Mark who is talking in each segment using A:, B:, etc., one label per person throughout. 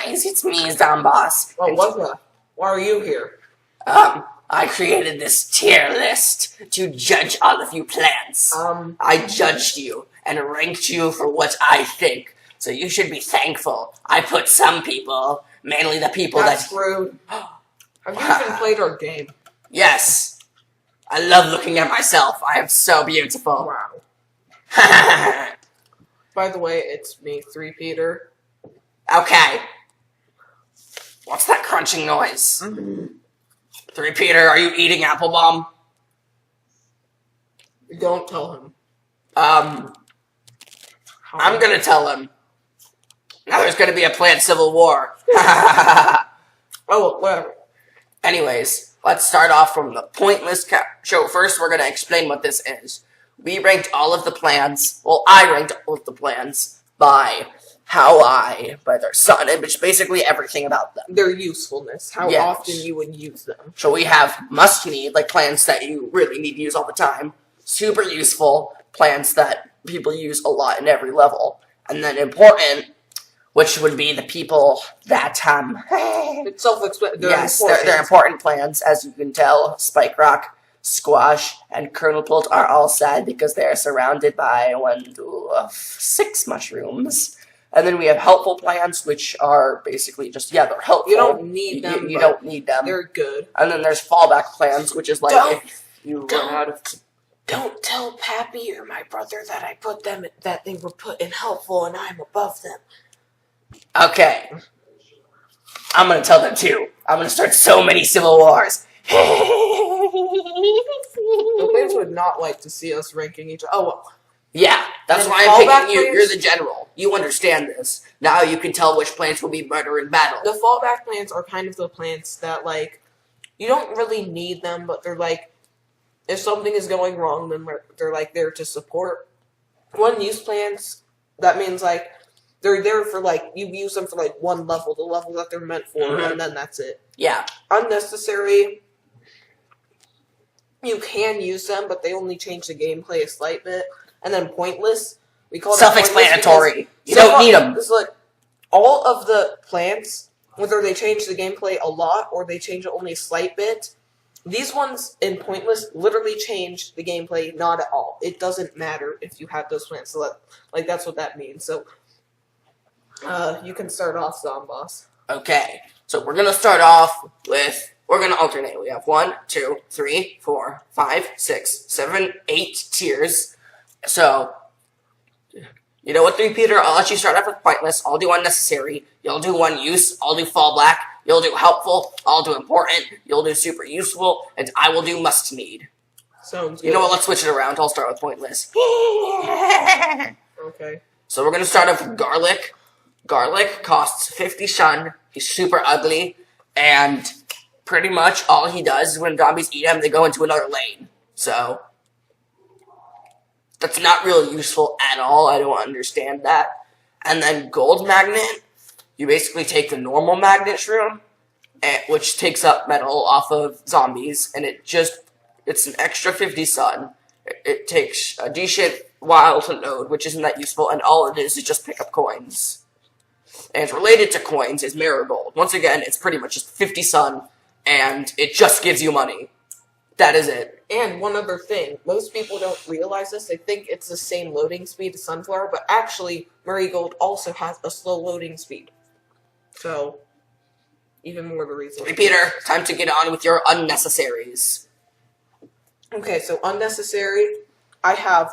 A: guys, it's me, Zomboss.
B: Oh, why are you here?
A: I created this tier list to judge all of you plants. I judged you and ranked you for what I think. So you should be thankful. I put some people, mainly the people
B: That's rude. Have you even played our game?
A: Yes. I love looking at myself. I am so beautiful.
B: Wow. By the way, it's me, Peter.
A: Okay. What's that crunching noise? Peter, are you eating apple bomb?
B: Don't tell him.
A: I'm gonna tell him. Now there's gonna be a plant civil war.
B: Oh, whatever.
A: Anyways, let's start off from the pointless show. First, we're gonna explain what this is. We ranked all of the plans. Well, I ranked all of the plans by by their sun, and which basically everything about them.
B: Their usefulness, how often you would use them.
A: So we have must-need, like plants that you really need to use all the time. Super useful, plants that people use a lot in every level. And then important, which would be the people that,
B: It's self-explanatory.
A: Yes, they're important plants, as you can tell. Spike Rock, Squash, and Kernel Pult are all sad because they are surrounded by 6 mushrooms. And then we have helpful plants, which are basically just, they're helpful.
B: You don't need them.
A: You don't need them.
B: They're good.
A: And then there's fallback plans, which is like if you run out of...
B: Don't tell Pappy or my brother that they were put in helpful and I'm above them.
A: Okay. I'm gonna tell them too. I'm gonna start so many civil wars.
B: The plants would not like to see us ranking each other. Oh, well.
A: Yeah, that's why I'm picking you. You're the general. You understand this. Now you can tell which plants will be better in battle.
B: The fallback plants are kind of the plants that, like, you don't really need them, but they're like, if something is going wrong, then they're like there to support. One-use plants, that means like, they're there for like, you use them for like one level, the level that they're meant for, and then that's it.
A: Yeah.
B: Unnecessary, you can use them, but they only change the gameplay a slight bit. And then pointless, we call it
A: self-explanatory. You don't need them.
B: It's like all of the plants, whether they change the gameplay a lot or they change it only a slight bit, these ones in pointless literally change the gameplay not at all. It doesn't matter if you have those plants. So that's what that means. So you can start off, Zomboss.
A: Okay, so we're gonna start off with. We're gonna alternate. We have 1, 2, 3, 4, 5, 6, 7, 8 tiers. So, you know what, Peter? I'll let you start off with pointless. I'll do unnecessary. You'll do one use. I'll do fallback. You'll do helpful. I'll do important. You'll do super useful. And I will do must need.
B: Sounds good.
A: You know what? Let's switch it around. I'll start with pointless.
B: Okay.
A: So we're going to start off with garlic. Garlic costs 50 shun. He's super ugly. And pretty much all he does is when zombies eat him, they go into another lane. So that's not really useful at all. I don't understand that. And then gold magnet, you basically take the normal magnet shroom, which takes up metal off of zombies, and it's an extra 50 sun. It takes a decent while to load, which isn't that useful, and all it is just pick up coins. And it's related to coins is marigold. Once again, it's pretty much just 50 sun, and it just gives you money. That is it.
B: And one other thing, most people don't realize this. They think it's the same loading speed as Sunflower, but actually, Marigold also has a slow loading speed. So, even more the reason.
A: Peter, time to get on with your unnecessaries.
B: Okay, so unnecessary, I have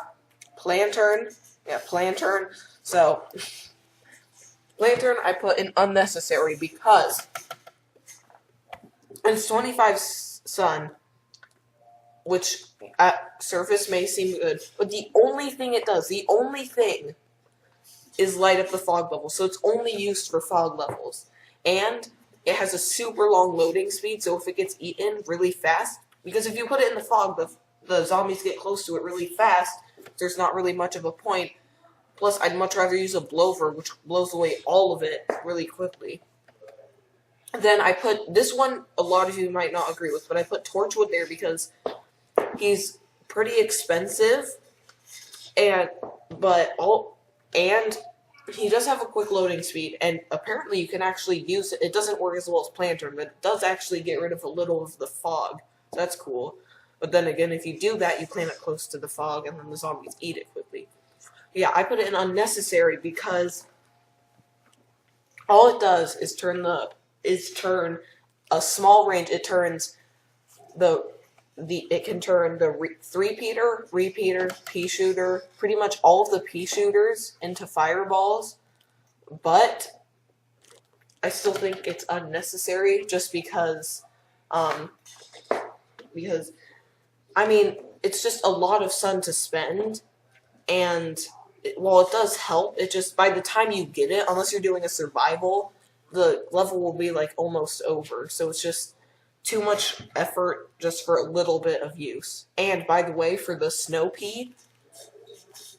B: Plantern. Yeah, Plantern. So, Plantern I put in unnecessary because it's 25 sun, which at surface may seem good, but the only thing it does, is light up the fog level, so it's only used for fog levels. And it has a super long loading speed, so if it gets eaten really fast, because if you put it in the fog, the zombies get close to it really fast, there's not really much of a point. Plus, I'd much rather use a blower, which blows away all of it really quickly. Then I put, this one a lot of you might not agree with, but I put Torchwood there because he's pretty expensive, and He does have a quick loading speed, and apparently you can actually use it. It doesn't work as well as Planter, but it does actually get rid of a little of the fog. So that's cool. But then again, if you do that, you plant it close to the fog, and then the zombies eat it quickly. Yeah, I put it in unnecessary because all it does is turn a small range. It turns it can turn the three-peater, repeater, pea shooter, pretty much all of the pea shooters into fireballs, but I still think it's unnecessary just because I mean, it's just a lot of sun to spend, and while it does help, it just, by the time you get it, unless you're doing a survival, the level will be like almost over, so it's just too much effort just for a little bit of use. And by the way, for the snow pea,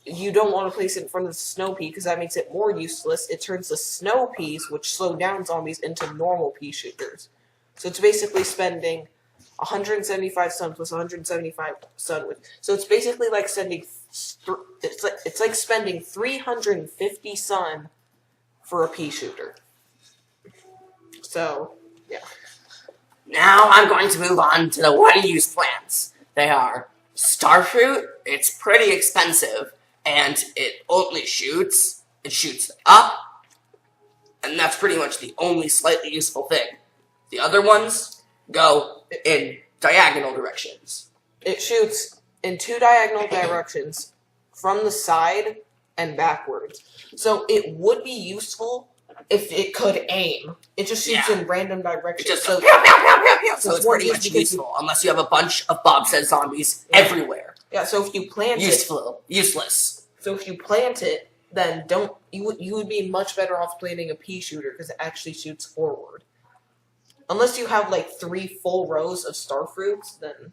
B: you don't want to place it in front of the snow pea because that makes it more useless. It turns the snow peas, which slow down zombies, into normal pea shooters. So it's basically spending 175 sun plus 175 sun with. So it's basically like spending it's like spending 350 sun for a pea shooter. So yeah.
A: Now I'm going to move on to the one-use plants. They are starfruit. It's pretty expensive, and it only shoots. It shoots up, and that's pretty much the only slightly useful thing. The other ones go in diagonal directions.
B: It shoots in 2 diagonal directions from the side and backwards. So it would be useful if it could aim. It just shoots in random directions.
A: It just goes, pew, pew, pew, pew, pew. So it's pretty much useful, unless you have a bunch of bobsled zombies everywhere.
B: Yeah, so if you plant
A: Useless.
B: So if you plant it, then you would be much better off planting a pea shooter because it actually shoots forward. Unless you have like 3 full rows of starfruits, then...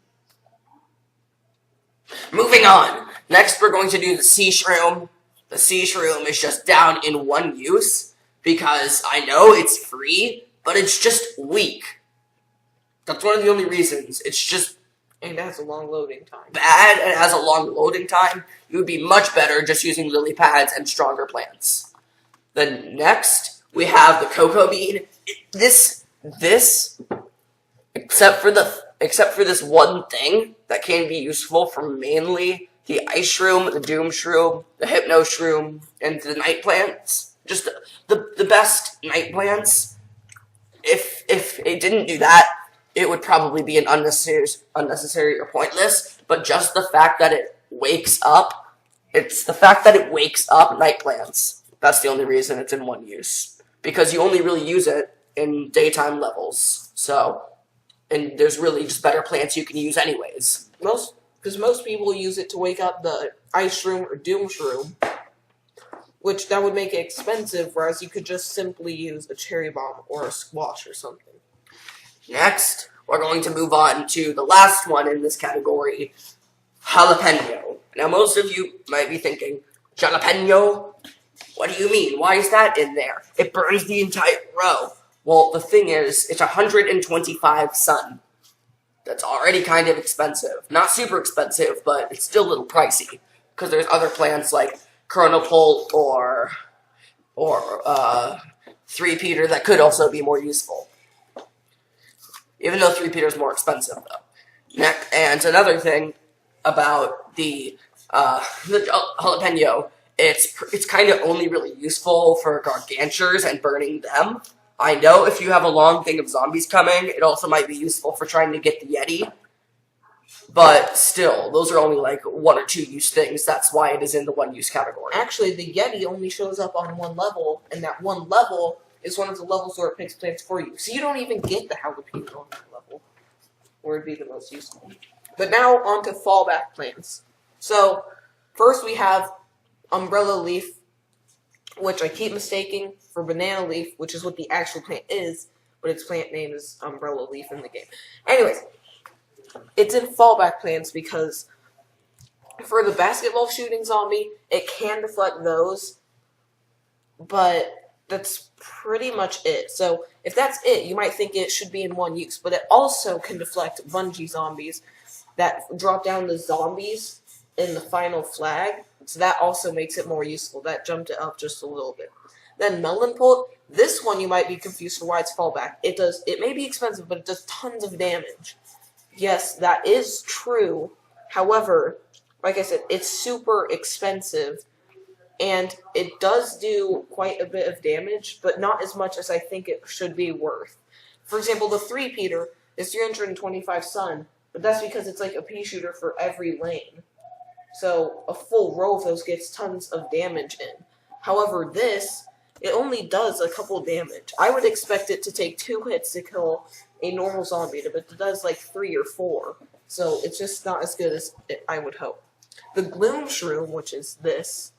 A: Moving on. Next we're going to do the sea shroom. The sea shroom is just down in one use, because I know it's free, but it's just weak. That's one of the only reasons. It's just...
B: And it has a long loading time.
A: Bad, and it has a long loading time. You would be much better just using lily pads and stronger plants. Then next, we have the cocoa bean. This, except for this one thing that can be useful for mainly the ice shroom, the doom shroom, the hypno shroom, and the night plants. Just the best night plants. If it didn't do that, it would probably be an unnecessary or pointless. But just the fact that it wakes up, it's the fact that it wakes up night plants. That's the only reason it's in one use. Because you only really use it in daytime levels. So, and there's really just better plants you can use anyways.
B: Because most people use it to wake up the ice shroom or doom shroom. Which that would make it expensive, whereas you could just simply use a cherry bomb or a squash or something.
A: Next, we're going to move on to the last one in this category, jalapeno. Now, most of you might be thinking, jalapeno? What do you mean? Why is that in there? It burns the entire row. Well, the thing is, it's 125 sun. That's already kind of expensive. Not super expensive, but it's still a little pricey. Because there's other plants like Chronopult or 3-peater that could also be more useful. Even though 3-peater is more expensive, though. And another thing about the jalapeno, it's kind of only really useful for gargantures and burning them. I know if you have a long thing of zombies coming, it also might be useful for trying to get the Yeti. But still, those are only like 1 or 2 use things. That's why it is in the 1 use category.
B: Actually, the Yeti only shows up on 1 level, and that 1 level is one of the levels where it picks plants for you. So you don't even get the jalapeno on that level, where it'd be the most useful. But now on to fallback plans. So first we have umbrella leaf, which I keep mistaking for banana leaf, which is what the actual plant is, but its plant name is umbrella leaf in the game. Anyways. It's in fallback plans because for the basketball shooting zombie, it can deflect those, but that's pretty much it. So if that's it, you might think it should be in 1 use, but it also can deflect bungee zombies that drop down the zombies in the final flag. So that also makes it more useful. That jumped it up just a little bit. Then Melon Pult, this one you might be confused for why it's fallback. It may be expensive, but it does tons of damage. Yes, that is true. However, like I said, it's super expensive, and it does do quite a bit of damage, but not as much as I think it should be worth. For example, the 3-peater is 325 sun, but that's because it's like a pea shooter for every lane. So a full row of those gets tons of damage in. However, this, it only does a couple damage. I would expect it to take 2 hits to kill a normal zombie, but it does like 3 or 4. So it's just not as good as I would hope. The Glooms Room, which is this,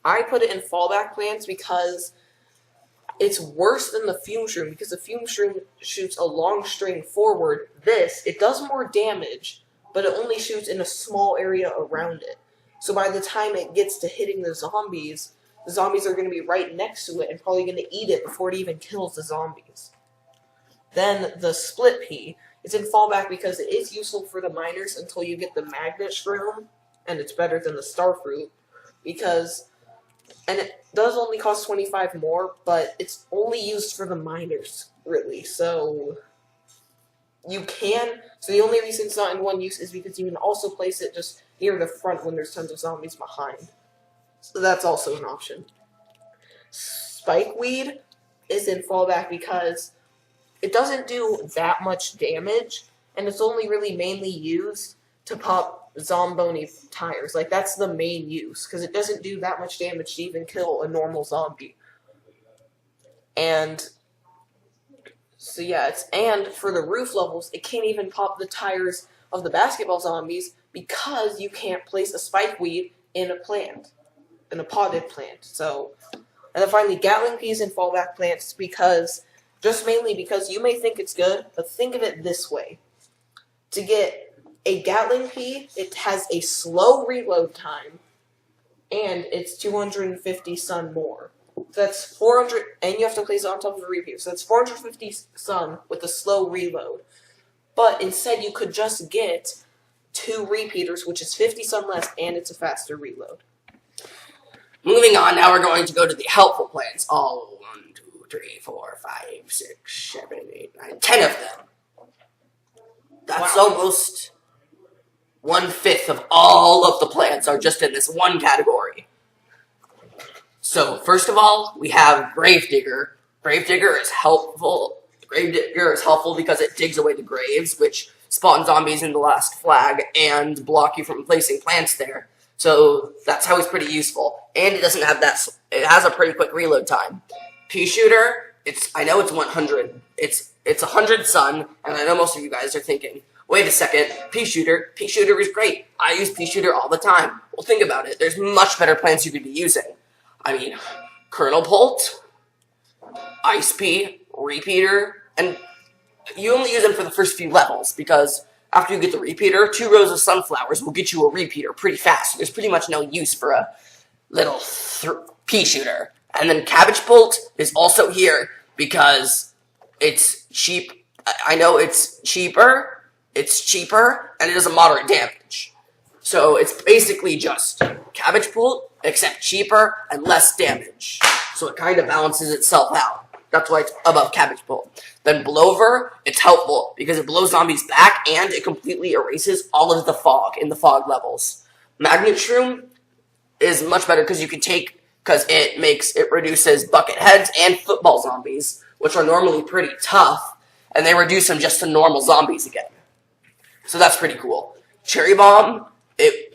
B: I put it in fallback plans because it's worse than the Fume Shroom, because the Fume Shroom shoots a long string forward. This, it does more damage, but it only shoots in a small area around it. So by the time it gets to hitting the zombies are going to be right next to it and probably going to eat it before it even kills the zombies. Then the Split Pea, it's in fallback because it is useful for the miners until you get the Magnet Shroom, and it's better than the Starfruit, and it does only cost 25 more, but it's only used for the miners, really, so the only reason it's not in one use is because you can also place it just near the front when there's tons of zombies behind. So that's also an option. Spikeweed is in fallback because it doesn't do that much damage, and it's only really mainly used to pop Zomboni tires. Like, that's the main use, because it doesn't do that much damage to even kill a normal zombie. And so yeah, and for the roof levels, it can't even pop the tires of the basketball zombies because you can't place a spikeweed in a potted plant. So, and then finally, Gatling Peas and fallback plants mainly because you may think it's good, but think of it this way. To get a Gatling Pea, it has a slow reload time, and it's 250 sun more. So that's 400, and you have to place it on top of a repeater. So that's 450 sun with a slow reload. But instead, you could just get 2 repeaters, which is 50 sun less, and it's a faster reload.
A: Moving on, now we're going to go to the helpful plans. All 1, 2, 3, 4, 5, 6, 7, 8, 9, 10 of them. That's almost 1/5 of all of the plants are just in this one category. So, first of all, we have Gravedigger. Gravedigger is helpful. Gravedigger is helpful because it digs away the graves, which spawn zombies in the last flag and block you from placing plants there. So that's how it's pretty useful. And it doesn't have that, it has a pretty quick reload time. Peashooter, I know it's 100. It's 100 sun, and I know most of you guys are thinking, wait a second, Peashooter is great. I use Peashooter all the time. Well, think about it. There's much better plants you could be using. I mean, Kernel Pult, Ice Pea, Repeater, and you only use them for the first few levels, because after you get the repeater, 2 rows of sunflowers will get you a repeater pretty fast. There's pretty much no use for a little pea shooter. And then Cabbage Bolt is also here because it's cheap. I know it's cheaper, and it does a moderate damage. So it's basically just Cabbage Bolt, except cheaper and less damage. So it kind of balances itself out. That's why it's above Cabbage Bolt. Then Blower, it's helpful because it blows zombies back and it completely erases all of the fog in the fog levels. Magnet Shroom is much better because it reduces bucket heads and football zombies, which are normally pretty tough, and they reduce them just to normal zombies again. So that's pretty cool. Cherry Bomb, it's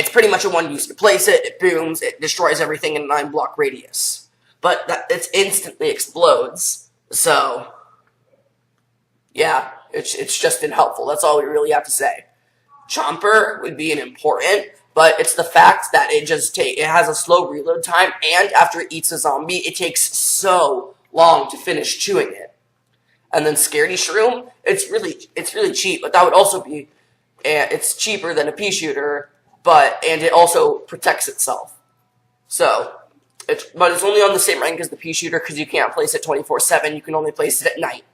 A: pretty much a one use. You place it, it booms, it destroys everything in a 9-block radius. But it instantly explodes. So, yeah, it's just helpful. That's all we really have to say. Chomper would be an important, but it's the fact that it has a slow reload time, and after it eats a zombie, it takes so long to finish chewing it. And then Scaredy Shroom, it's really cheap, but that would also be, it's cheaper than a pea shooter, and it also protects itself. So, but it's only on the same rank as the Peashooter because you can't place it 24/7. You can only place it at night.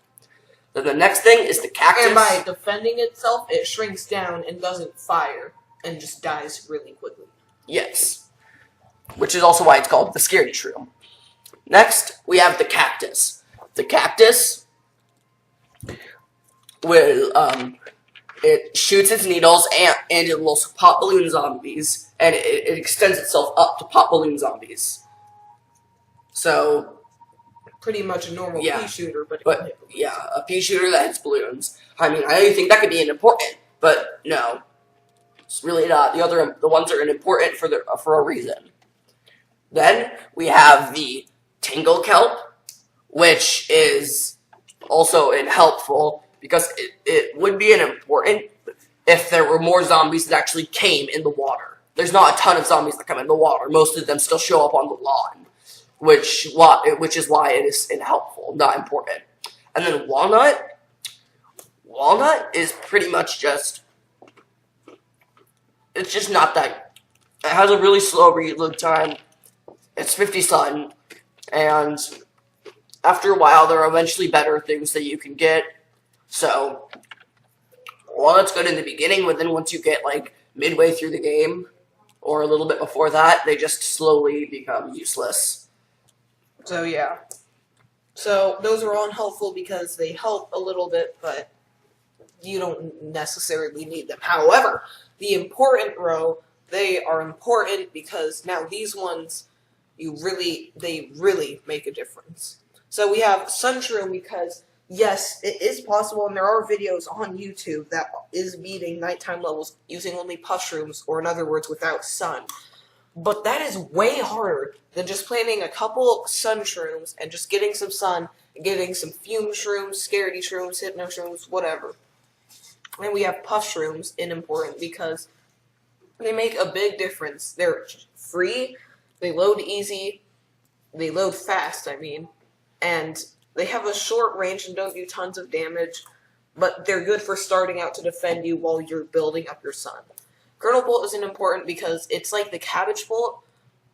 A: Then the next thing is the Cactus.
B: And by defending itself, it shrinks down and doesn't fire and just dies really quickly.
A: Yes. Which is also why it's called the Scaredy Shroom. Next, we have the Cactus. The Cactus will, it shoots its needles and it will also pop balloon zombies, and it extends itself up to pop balloon zombies. So,
B: pretty much a normal
A: Yeah.
B: pea shooter, but
A: yeah, a pea shooter that hits balloons. I mean, I think that could be important, but no, it's really not. The ones are important for a reason. Then we have the Tingled Kelp, which is also helpful because it would be important if there were more zombies that actually came in the water. There's not a ton of zombies that come in the water. Most of them still show up on the lawn, which is why it is helpful, not important. And then Walnut. Walnut is pretty much just, it's just not that, it has a really slow reload time. It's 50 sun, and after a while there are eventually better things that you can get. So, Walnut's good in the beginning, but then once you get like midway through the game, or a little bit before that, they just slowly become useless.
B: So yeah. So those are all unhelpful because they help a little bit, but you don't necessarily need them. However, the important row, they are important because now these ones, they really make a difference. So we have Sunshroom because, yes, it is possible, and there are videos on YouTube that is beating nighttime levels using only Puffshrooms, or in other words, without sun. But that is way harder than just planting a couple Sunshrooms and just getting some sun, and getting some Fume Shrooms, Scaredy Shrooms, Hypno Shrooms, whatever. And we have Puffshrooms in important because they make a big difference. They're free, they load easy, they load fast, and they have a short range and don't do tons of damage, but they're good for starting out to defend you while you're building up your sun. Kernel Bolt isn't important because it's like the Cabbage Bolt,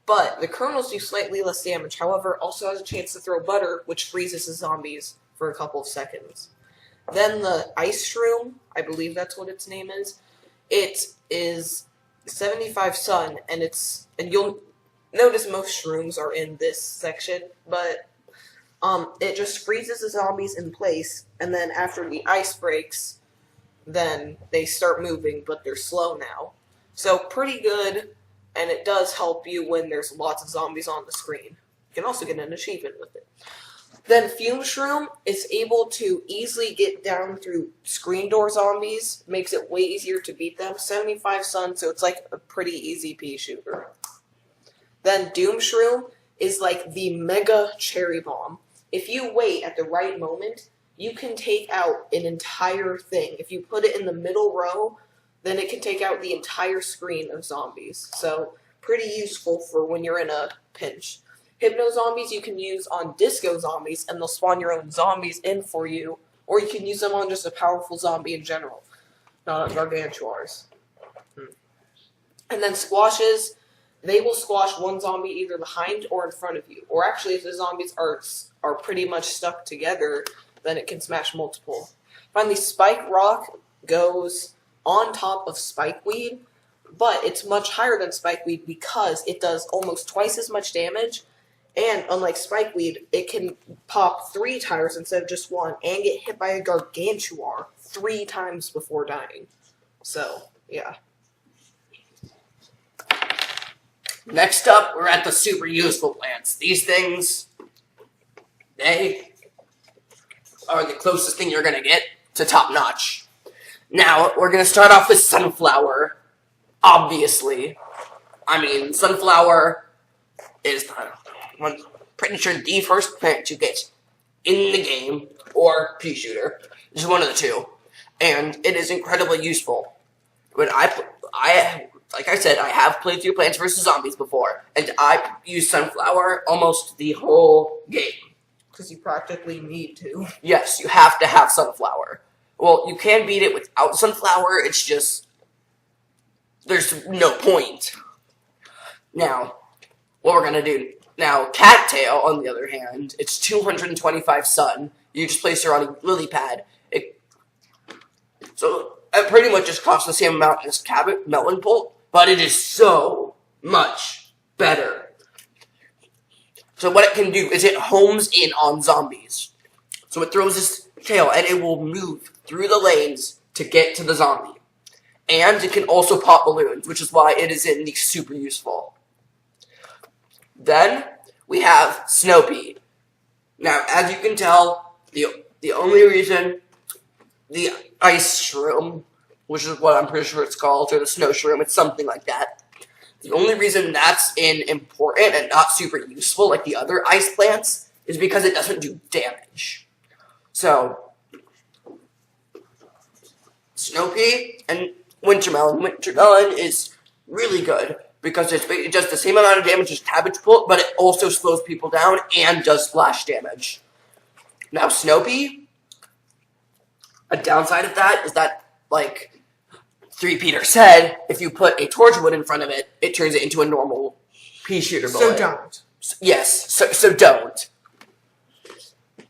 B: but the kernels do slightly less damage. However, also has a chance to throw butter, which freezes the zombies for a couple of seconds. Then the Ice Shroom, I believe that's what its name is. It is 75 sun, and you'll notice most shrooms are in this section, but it just freezes the zombies in place, and then after the ice breaks, then they start moving, but they're slow now. So pretty good, and it does help you when there's lots of zombies on the screen. You can also get an achievement with it. Then Fume Shroom is able to easily get down through screen door zombies, makes it way easier to beat them. 75 sun, so it's like a pretty easy pea shooter. Then Doom Shroom is like the mega cherry bomb. If you wait at the right moment, you can take out an entire thing. If you put it in the middle row, then it can take out the entire screen of zombies. So, pretty useful for when you're in a pinch. Hypno Zombies you can use on Disco Zombies, and they'll spawn your own zombies in for you. Or you can use them on just a powerful zombie in general, not on Gargantuars. And then Squashes, they will squash one zombie either behind or in front of you. Or actually, if the zombies are pretty much stuck together, then it can smash multiple. Finally, Spike Rock goes on top of Spikeweed, but it's much higher than Spikeweed because it does almost twice as much damage, and unlike Spikeweed, it can pop 3 tires instead of just 1, and get hit by a Gargantuar 3 times before dying. So, yeah.
A: Next up, we're at the super useful plants. These things, they are the closest thing you're going to get to top notch. Now, we're going to start off with Sunflower, obviously. Sunflower is, I'm pretty sure, the first plant to get in the game, or Peashooter. Just one of the two. And it is incredibly useful. When like I said, I have played through Plants vs. Zombies before, and I use Sunflower almost the whole game.
B: Because you practically need to.
A: Yes, you have to have Sunflower. Well, you can beat it without Sunflower, it's just, there's no point. Now, what we're going to do, now, Cattail, on the other hand, it's 225 sun. You just place her on a lily pad. So it pretty much just costs the same amount as melon bolt, but it is so much better. So what it can do is it homes in on zombies. So it throws this tail and it will move through the lanes to get to the zombie. And it can also pop balloons, which is why it is in the super useful. Then we have Snow Pea. Now, as you can tell, the only reason the Ice Shroom, which is what I'm pretty sure it's called, or the Snow Shroom, it's something like that. The only reason that's important and not super useful like the other ice plants is because it doesn't do damage. So, Snow Pea and Wintermelon. Wintermelon is really good because it does the same amount of damage as Cabbage Pult, but it also slows people down and does splash damage. Now, Snow Pea, a downside of that is that, like Peter said, if you put a Torchwood in front of it, it turns it into a normal Peashooter bullet.
B: So don't.
A: Yes, so don't.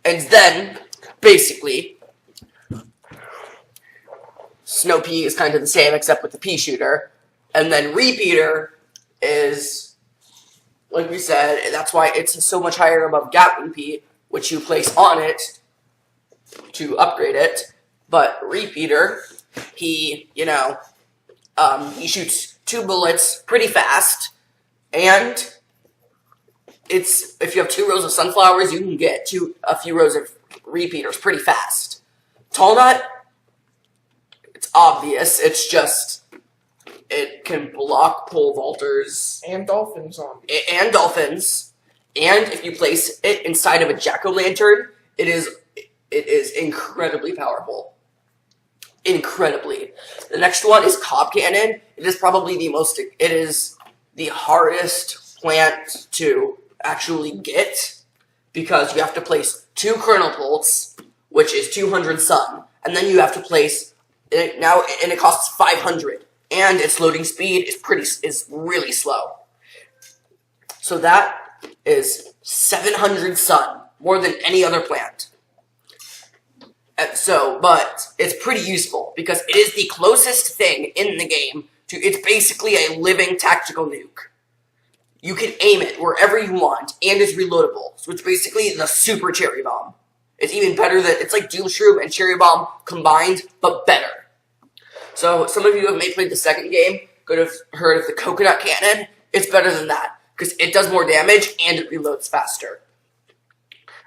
A: And then, basically, Snow Pea is kind of the same except with the Peashooter. And then Repeater is, like we said, that's why it's so much higher above Gatling Pea, which you place on it to upgrade it. But Repeater, he shoots 2 bullets pretty fast, and if you have 2 rows of sunflowers, you can get a few rows of Repeaters pretty fast. Tall Nut, it's obvious. It's just it can block pole vaulters
B: And dolphin zombies.
A: and dolphins, and if you place it inside of a jack-o'-lantern, it is incredibly powerful. Incredibly. The next one is Cob Cannon. It is probably it is the hardest plant to actually get because you have to place 2 kernel bolts, which is 200 sun, and then you have to place it now, and it costs 500, and its loading speed is really slow. So that is 700 sun, more than any other plant. But it's pretty useful because it is the closest thing in the game to, it's basically a living tactical nuke. You can aim it wherever you want, and it's reloadable. So it's basically the super cherry bomb. It's even better it's like Doom Shroom and Cherry Bomb combined, but better. So some of you have played the second game, could have heard of the Coconut Cannon. It's better than that, because it does more damage and it reloads faster.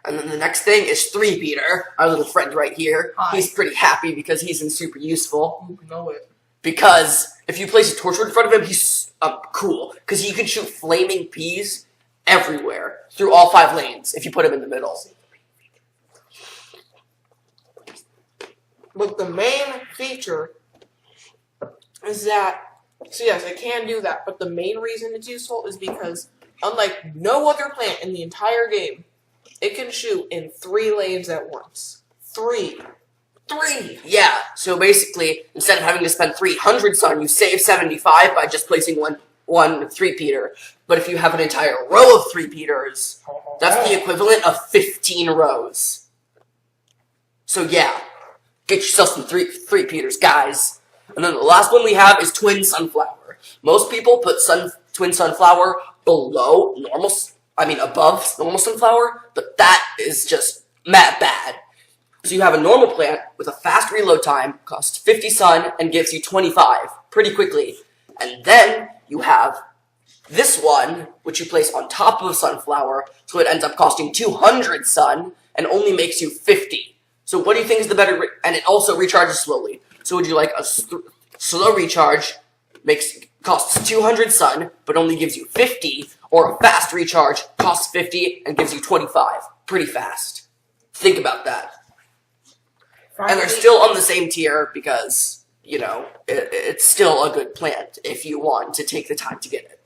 A: And then the next thing is Peter, our little friend right here.
B: Hi.
A: He's pretty happy because he's in super useful.
B: You know it.
A: Because if you place a Torchwood in front of him, he's cool. Because he can shoot flaming peas everywhere through all 5 lanes if you put him in the middle.
B: But the main feature is that, so yes, it can do that, but the main reason it's useful is because, unlike no other plant in the entire game, it can shoot in 3 lanes at once. 3!
A: Yeah, so basically, instead of having to spend 300 sun, you save 75 by just placing one 3-peater. But if you have an entire row of 3-peaters, that's the equivalent of 15 rows. So yeah, get yourself some 3-peaters, guys. And then the last one we have is Twin Sunflower. Most people put Twin Sunflower above normal sunflower, but that is just mad bad. So you have a normal plant with a fast reload time, costs 50 sun, and gives you 25 pretty quickly. And then you have this one, which you place on top of a sunflower, so it ends up costing 200 sun, and only makes you 50. So what do you think is the better, and it also recharges slowly. So would you like a slow recharge, costs 200 sun, but only gives you 50, or a fast recharge, costs 50, and gives you 25. Pretty fast. Think about that.
B: Finally,
A: And they're still on the same tier because, it's still a good plant if you want to take the time to get it.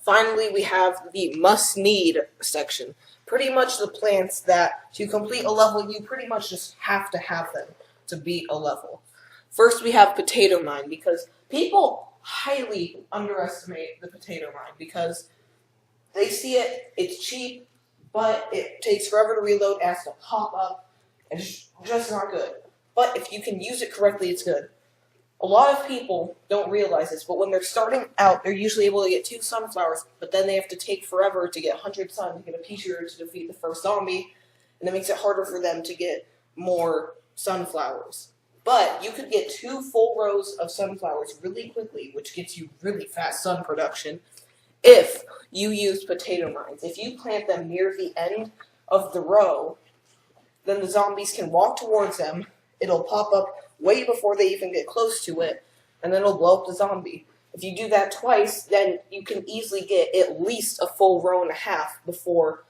B: Finally, we have the must-need section. Pretty much the plants that, to complete a level, you pretty much just have to have them to beat a level. First, we have Potato Mine, because people highly underestimate the Potato Mine, because they see it's cheap, but it takes forever to reload, it has to pop up, and it's just not good. But if you can use it correctly, it's good. A lot of people don't realize this, but when they're starting out, they're usually able to get 2 sunflowers, but then they have to take forever to get 100 sun to get a Peashooter to defeat the first zombie, and that makes it harder for them to get more sunflowers. But you could get 2 full rows of sunflowers really quickly, which gets you really fast sun production, if you use potato mines. If you plant them near the end of the row, then the zombies can walk towards them, it'll pop up way before they even get close to it, and then it'll blow up the zombie. If you do that twice, then you can easily get at least a full row and a half before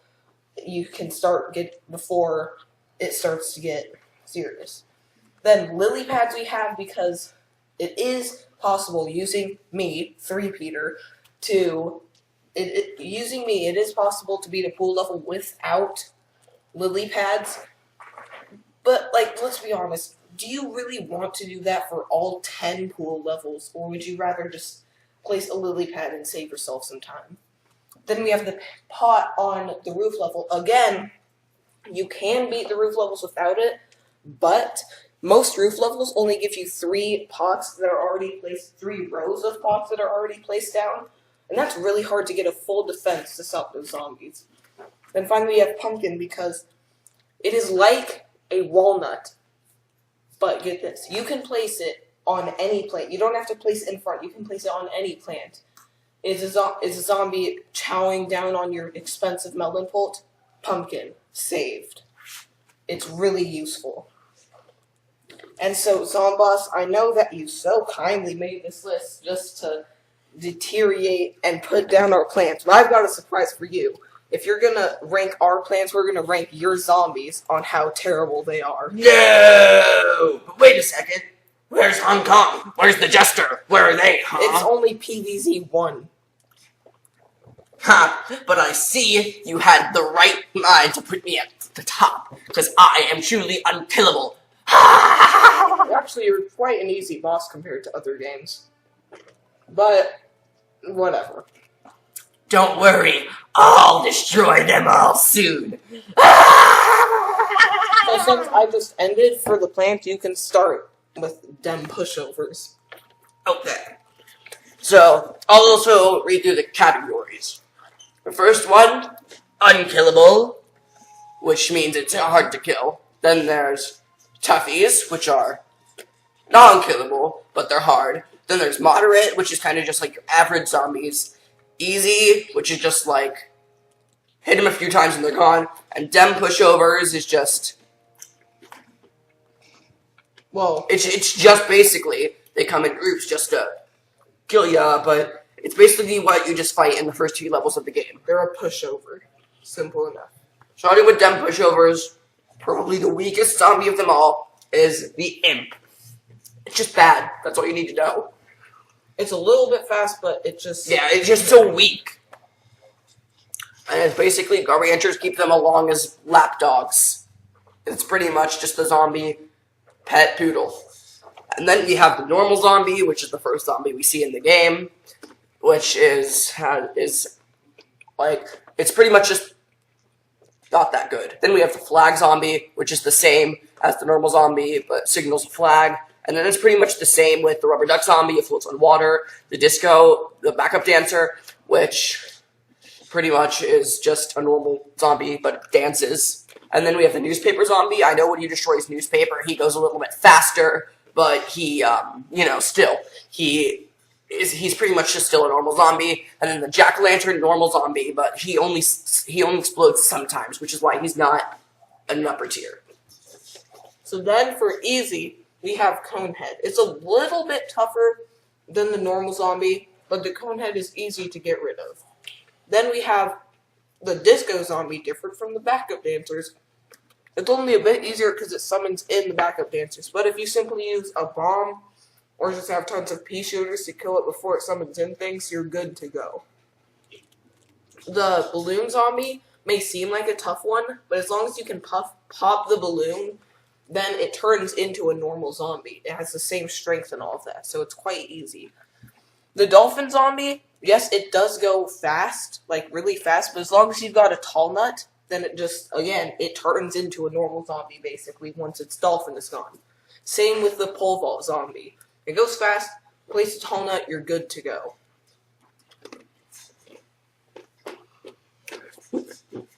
B: before it starts to get serious. Then lily pads we have because it is possible using me, 3-Peter, it is possible to beat a pool level without lily pads. But, like, let's be honest, do you really want to do that for all 10 pool levels, or would you rather just place a lily pad and save yourself some time? Then we have the pot on the roof level. Again, you can beat the roof levels without it, but most roof levels only give you 3 pots that are already placed, 3 rows of pots that are already placed down, and that's really hard to get a full defense to stop those zombies. Then finally we have pumpkin, because it is like a walnut, but get this, you can place it on any plant. You don't have to place it in front, you can place it on any plant. Is a zombie chowing down on your expensive melon pult? Pumpkin. Saved. It's really useful. And so, Zomboss, I know that you so kindly made this list just to deteriorate and put down our plants, but I've got a surprise for you. If you're gonna rank our plants, we're gonna rank your zombies on how terrible they are.
A: No! But wait a second. Where's Hong Kong? Where's the Jester? Where are they, huh?
B: It's only PVZ 1.
A: Ha! But I see you had the right mind to put me at the top, because I am truly unkillable.
B: Actually, you're quite an easy boss compared to other games. But, whatever.
A: Don't worry, I'll destroy them all soon.
B: So since I just ended for the plant, you can start with dem pushovers.
A: Okay. So, I'll also read through the categories. The first one, unkillable, which means it's hard to kill. Then there's toughies, which are non-killable, but they're hard. Then there's moderate, which is kind of just like your average zombies. Easy, which is just like, hit them a few times and they're gone. And dem pushovers is just, well, it's just basically, they come in groups just to kill ya, but it's basically what you just fight in the first 2 levels of the game.
B: They're a pushover. Simple enough.
A: Starting with dem pushovers, probably the weakest zombie of them all is the imp. It's just bad. That's all you need to know.
B: It's a little bit fast, but it just...
A: Yeah, it's just so weak. And it's basically, Gargantas keep them along as lapdogs. It's pretty much just a zombie pet poodle. And then we have the normal zombie, which is the first zombie we see in the game, which is like, it's pretty much just not that good. Then we have the flag zombie, which is the same as the normal zombie, but signals a flag. And then it's pretty much the same with the rubber duck zombie, it floats on water, the disco, the backup dancer, which pretty much is just a normal zombie, but dances. And then we have the newspaper zombie. I know when you destroy his newspaper, he goes a little bit faster, but he, still, he's pretty much just still a normal zombie. And then the jack-o'-lantern, normal zombie, but he only explodes sometimes, which is why he's not an upper tier.
B: So then for easy, we have Conehead. It's a little bit tougher than the normal zombie, but the Conehead is easy to get rid of. Then we have the disco zombie, different from the backup dancers. It's only a bit easier because it summons in the backup dancers, but if you simply use a bomb or just have tons of pea shooters to kill it before it summons in things, you're good to go. The balloon zombie may seem like a tough one, but as long as you can pop the balloon, then it turns into a normal zombie. It has the same strength and all of that, so it's quite easy. The dolphin zombie, yes, it does go fast, like really fast, but as long as you've got a tall nut, then it turns into a normal zombie, basically, once its dolphin is gone. Same with the pole vault zombie. It goes fast, place its Walnut, you're good to go.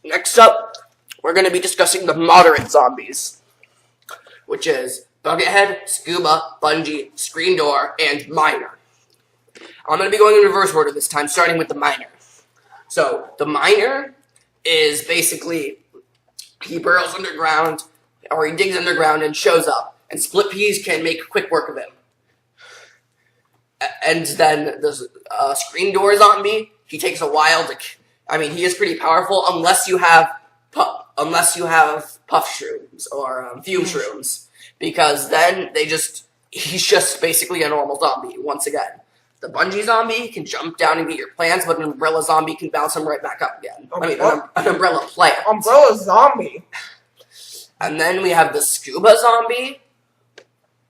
A: Next up, we're going to be discussing the moderate zombies, which is Buckethead, Scuba, Bungee, Screen Door, and Miner. I'm going to be going in reverse order this time, starting with the Miner. So, the Miner is basically, he burrows underground, or he digs underground and shows up, and Split Peas can make quick work of him. And then the Screen Door zombie, he takes a while to... he is pretty powerful unless you have puff shrooms or fume shrooms, because then he's just basically a normal zombie once again. The Bungee zombie can jump down and get your plants, but an umbrella zombie can bounce him right back up again. An umbrella plant.
B: Umbrella zombie.
A: And then we have the Scuba zombie,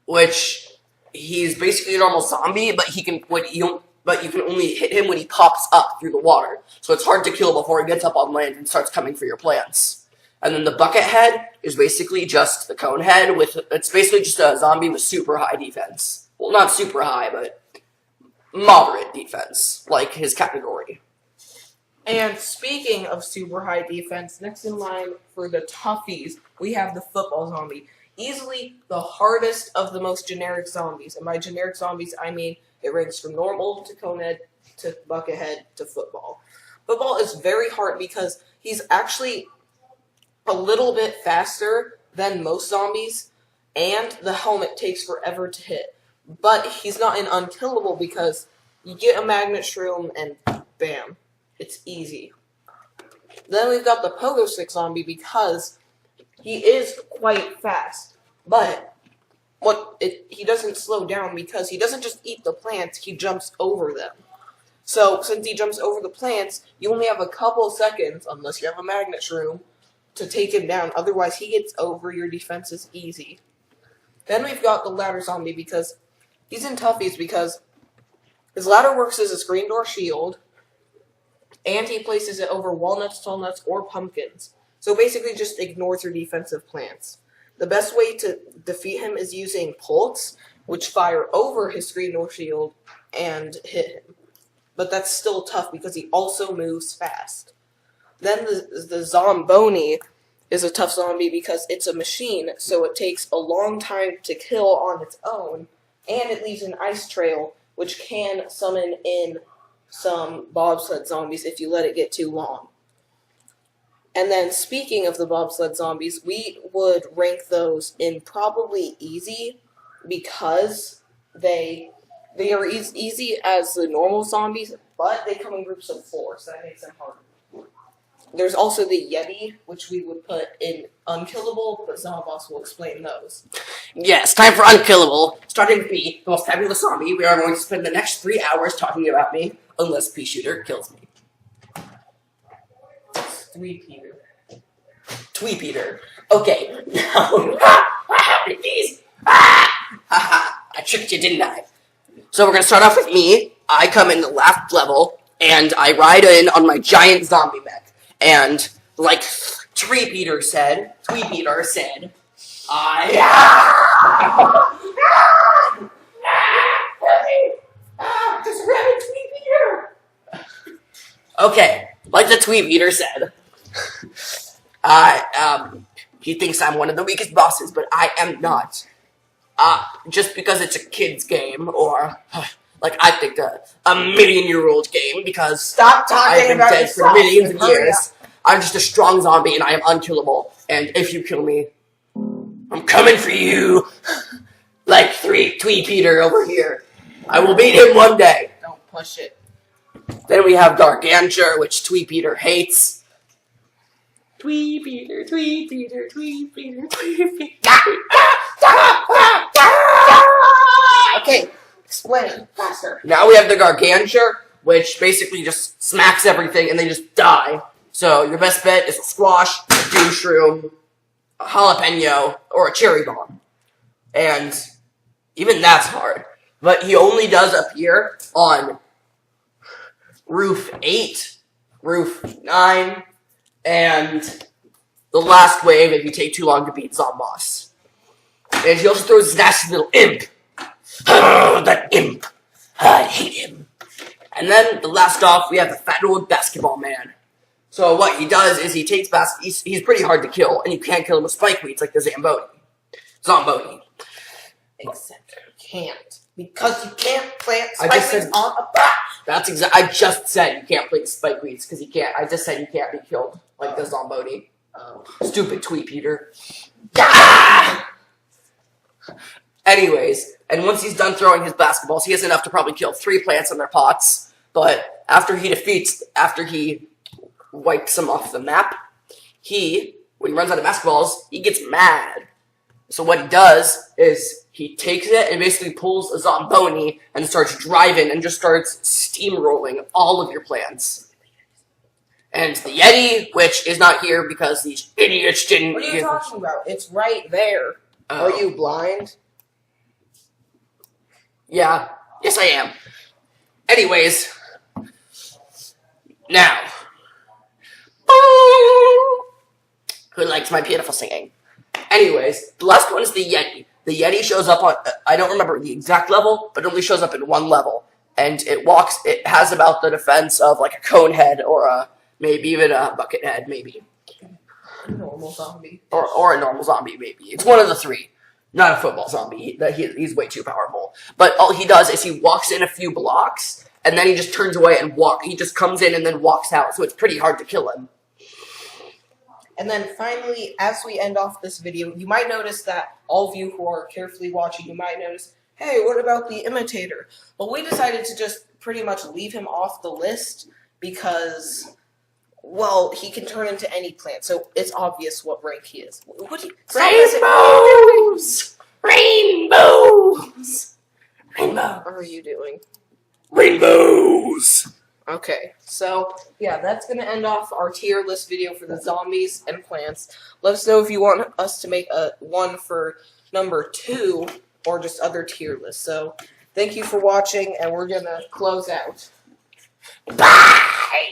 A: which he's basically a normal zombie, but you can only hit him when he pops up through the water. So it's hard to kill before he gets up on land and starts coming for your plants. And then the Buckethead is basically just the cone head it's basically just a zombie with super high defense. Well, not super high, but moderate defense, like his category.
B: And speaking of super high defense, next in line for the toughies, we have the football zombie. Easily the hardest of the most generic zombies. And by generic zombies, I mean it ranks from normal to conehead to buckethead to football. Football is very hard because he's actually a little bit faster than most zombies, and the helmet takes forever to hit. But he's not an unkillable because you get a magnet shroom and bam, it's easy. Then we've got the pogo stick zombie because he is quite fast, but he doesn't slow down because he doesn't just eat the plants, he jumps over them. So since he jumps over the plants, you only have a couple seconds, unless you have a magnet shroom, to take him down. Otherwise, he gets over your defenses easy. Then we've got the ladder zombie because he's in toughies because his ladder works as a screen door shield, and he places it over walnuts, walnuts, or pumpkins. So basically just ignores your defensive plants. The best way to defeat him is using pults, which fire over his screen door shield and hit him. But that's still tough because he also moves fast. Then the Zomboni is a tough zombie because it's a machine, so it takes a long time to kill on its own, and it leaves an ice trail, which can summon in some bobsled zombies if you let it get too long. And then speaking of the bobsled zombies, we would rank those in probably easy because they are easy as the normal zombies, but they come in groups of 4, so that makes them harder. There's also the Yeti, which we would put in unkillable, but Zomboss will explain those.
A: Yes, time for unkillable. Starting with me, the most fabulous zombie. We are going to spend the next 3 hours talking about me, unless Peashooter kills me.
B: Tweepeter.
A: Tweepeter. Okay, now, please. I tricked you, didn't I? So we're going to start off with me. I come in the last level, and I ride in on my giant zombie mech. And, like Tweepeter said, just rabbit Tweepeter! Okay, like the Tweepeter said, he thinks I'm one of the weakest bosses, but I am not. Just because it's a kid's game, or, I think a million-year-old game, because
B: Stop talking
A: I've been
B: about
A: dead for millions of years. I'm just a strong zombie, and I am unkillable. And if you kill me, I'm coming for you. Like Tweepeter over here. I will beat him one day.
B: Don't push it.
A: Then we have Garganta, which Tweepeter hates. Tweepeter.
B: Okay, explain faster.
A: Now we have the Garganta, which basically just smacks everything and they just die. So your best bet is a squash, a shroom, a jalapeno, or a cherry bomb. And even that's hard. But he only does appear on roof 8, roof 9, and the last wave if you take too long to beat Zomboss. And he also throws his nasty little imp. Oh, that imp. I hate him. And then the last off, we have the fat old basketball man. So what he does is he takes he's pretty hard to kill, and you can't kill him with spike weeds like the Zomboni.
B: Except you can't. Because you can't plant spike weeds on a box.
A: I just said you can't plant spike weeds because you can't. I just said you can't be killed like the Zomboni. Stupid tweet, Peter. Ah! Anyways, and once he's done throwing his basketballs, he has enough to probably kill 3 plants in their pots. But after he wipes them off the map, when he runs out of basketballs, he gets mad. So what he does is he takes it and basically pulls a Zomboni and starts driving and just starts steamrolling all of your plants. And the Yeti, which is not here because these idiots didn't...
B: What are you talking about? It's right there. Are you blind?
A: Yeah. Yes, I am. Anyways. Now. Who likes my beautiful singing? Anyways, the last one is the Yeti. The Yeti shows up on, I don't remember the exact level, but it only shows up in one level. And it has about the defense of like a cone head or maybe even a bucket head, maybe.
B: A normal zombie.
A: Or a normal zombie, maybe. It's one of the 3. Not a football zombie. He's way too powerful. But all he does is he walks in a few blocks, and then he just turns away and he just comes in and then walks out, so it's pretty hard to kill him.
B: And then finally, as we end off this video, you might notice that all of you who are carefully watching, you might notice, hey, what about the Imitator? Well, we decided to just pretty much leave him off the list because, well, he can turn into any plant, so it's obvious what rank he is.
A: Rainbows! Rainbows! Rainbow.
B: What are you doing?
A: Rainbows!
B: Okay, so, yeah, that's going to end off our tier list video for the zombies and plants. Let us know if you want us to make one for number 2 or just other tier lists. So, thank you for watching, and we're going to close out.
A: Bye!